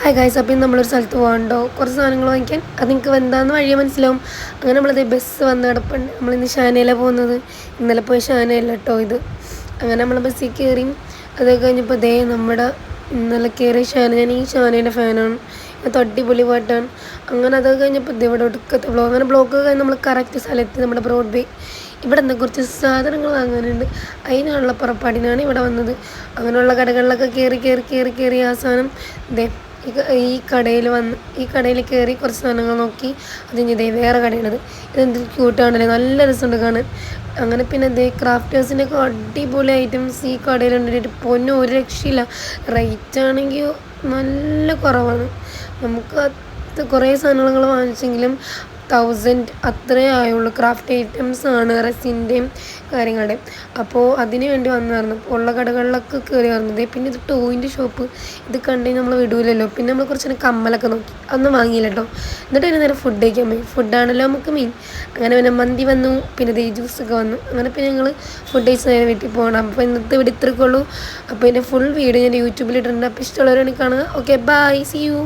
Hi guys, അപ്പം നമ്മളൊരു സ്ഥലത്ത് പോകണ്ടോ കുറച്ച് സാധനങ്ങൾ വാങ്ങിക്കാൻ. അത് നിങ്ങൾക്ക് എന്താണെന്ന് വഴിയെ മനസ്സിലാവും. അങ്ങനെ നമ്മളത് ബസ് വന്ന് കിടപ്പുണ്ട്. നമ്മളിന്ന് ഷാനയിലാണ് പോകുന്നത്. ഇന്നലെ പോയ ഷാനയല്ല കേട്ടോ ഇത്. അങ്ങനെ നമ്മൾ ബസ്സിൽ കയറി. അത് കഴിഞ്ഞപ്പോൾ നമ്മുടെ ഇന്നലെ കയറിയ ഷാന, ഞാൻ ഈ ഷാനയുടെ ഫാനാണ്. അത് അടിപൊളി പാട്ടാണ്. അങ്ങനെ അത് കഴിഞ്ഞപ്പോൾ ഇവിടെ ഒടുക്കത്തെ ബ്ലോക്ക്. അങ്ങനെ ബ്ലോക്ക് കഴിഞ്ഞ് നമ്മൾ കറക്റ്റ് സ്ഥലത്ത് നമ്മുടെ ബ്രോഡ്വേ ഇവിടെ നിന്ന് കുറച്ച് സാധനങ്ങൾ വാങ്ങാനുണ്ട്. അതിനുള്ള പുറപ്പാടിനാണ് ഇവിടെ വന്നത്. അങ്ങനെയുള്ള കടകളിലൊക്കെ കയറി ആ സാധനം ഈ കടയിൽ കയറി കുറച്ച് സാധനങ്ങൾ നോക്കി. അത് ഇതേ വേറെ കടയാണത്. ഇതെന്ത് ക്യൂട്ടാണല്ലേ, നല്ല രസമുണ്ട് കാണാൻ. അങ്ങനെ പിന്നെ ക്രാഫ്റ്റേഴ്സിൻ്റെ ഒക്കെ അടിപൊളി ഐറ്റംസ് ഈ കടയിലുണ്ട്. പൊന്നും ഒരു രക്ഷയില്ല. റേറ്റ് ആണെങ്കിൽ നല്ല കുറവാണ്. നമുക്ക് കുറേ സാധനങ്ങൾ വാങ്ങിച്ചെങ്കിലും 1000 അത്രേ ആയുള്ളൂ. ക്രാഫ്റ്റ് ഐറ്റംസ് ആണ്, റെസിൻ്റെയും കാര്യങ്ങളുടെയും. അപ്പോൾ അതിന് വേണ്ടി വന്നായിരുന്നു. അപ്പോൾ ഉള്ള കടകളിലൊക്കെ കയറി വരുന്നത്. പിന്നെ ഇത് ടോയിൻ്റെ ഷോപ്പ്. ഇത് കണ്ടു നമ്മൾ വിടൂലല്ലോ. പിന്നെ നമ്മൾ കുറച്ച് നേരം കമ്മലൊക്കെ നോക്കി. അതൊന്നും വാങ്ങിയില്ല കേട്ടോ. എന്നിട്ട് അതിന് നേരം ഫുഡ് കഴിക്കാൻ പോയി. ഫുഡാണല്ലോ നമുക്ക് മെയിൻ. അങ്ങനെ പിന്നെ മന്തി വന്നു, പിന്നെ ജ്യൂസൊക്കെ വന്നു. അങ്ങനെ പിന്നെ ഞങ്ങൾ ഫുഡ് കഴിച്ച് നേരെ വീട്ടിൽ പോകണം. അപ്പോൾ ഇന്നത്തെ വീട് ഇത്രയ്ക്കുള്ളൂ. അപ്പോൾ ഇതിൻ്റെ ഫുൾ വീഡിയോ ഞാൻ യൂട്യൂബിൽ ഇട്ടിട്ടുണ്ട്. അപ്പോൾ ഇഷ്ടമുള്ളവരാണെങ്കിൽ കാണുക. Okay, bye, see U.